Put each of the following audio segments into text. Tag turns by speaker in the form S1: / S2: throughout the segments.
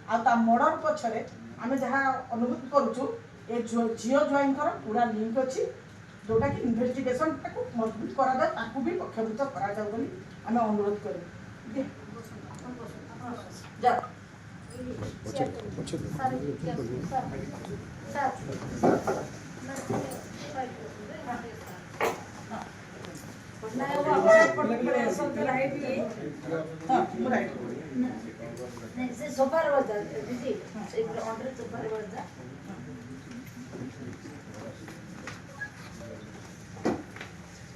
S1: आ murder पछरे आम जहाँ अनुभूत करुचु ए झील ज्वाइंकर पूरा लिंक अच्छी जोटा कि इन्वेस्टिगेशन मजबूत करा भी पक्षभूत करा आम अनुरोध करूँ
S2: सोफार वरदा दीदी एक ऑर्डर सोफार वरदा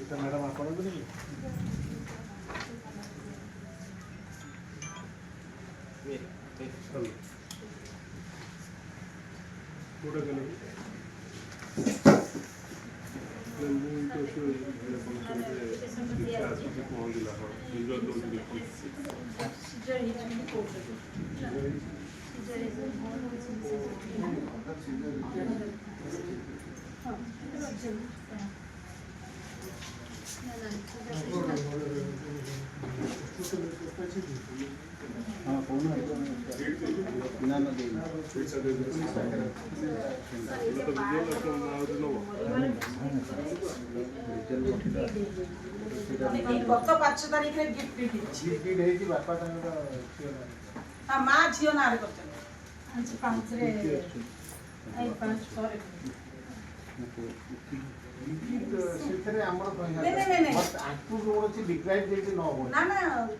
S3: इतना मैडम आप कौन बोलेंगे कोड़ा गले तो शो हाँ कौन है ना ना दे
S1: गत 5 तारीख रे गिफ्ट
S3: है कि बापा तांगा
S1: हाँ माँ झील ना कर
S2: अच्छा 5 रे आई 5 पर
S3: ସେଥିରେ ଆମର ଆକୁ କୌଣସି ଡିକ୍ରାଇବ୍ ଯେମିତି ନ ହବ
S1: ନା ନା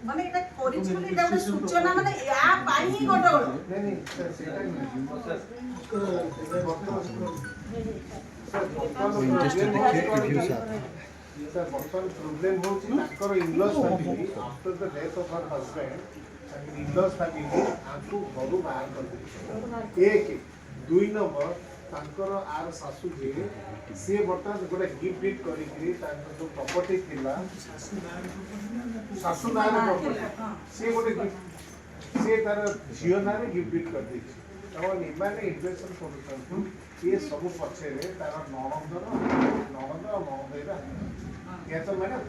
S1: ମାନେ ଏଟା କରିଛି ବୋଲି ଏଟା ଗୋଟେ ସୂଚନା ମାନେ ୟା ପାଇଁ ହିଁ ଗଣ୍ଡଗୋଳ
S3: ନାଇଁ ସେଇଟା ବର୍ତ୍ତମାନ ପ୍ରୋବ୍ଲେମ୍ ହେଉଛି ତାଙ୍କର in laws family after the death of her husband in laws family ଆଙ୍କୁ ଘରୁ ବାହାର କରିଦେଇଛନ୍ତି 1 2 ନମ୍ବର ତାଙ୍କର ଆର ଶାଶୁ ଯିଏ ସିଏ ବର୍ତ୍ତମାନ ଗୋଟେ ଗିଫ୍ଟ ଡିଟ୍ କରିକି ତାଙ୍କର ଯେଉଁ ପ୍ରପର୍ଟି ଥିଲା ଶାଶୁ ନାଁରେ ପ୍ରପର୍ଟି ସିଏ ଗୋଟେ ଗିଫ୍ଟ ସିଏ ତାର ଝିଅ ନାଁରେ ଗିଫ୍ଟ ଡିଟ୍ କରିଦେଇଛି ଏବଂ ଏମାନେ ଇନଭେଷ୍ଟମେଣ୍ଟ କରୁଛନ୍ତି ଇଏ ସବୁ ପଛରେ ତାର ନଣନ୍ଦ ଆଉ ନଣନ୍ଦେଇର ଇଏ ତ ମ୍ୟାଡ଼ାମ୍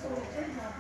S2: समस्त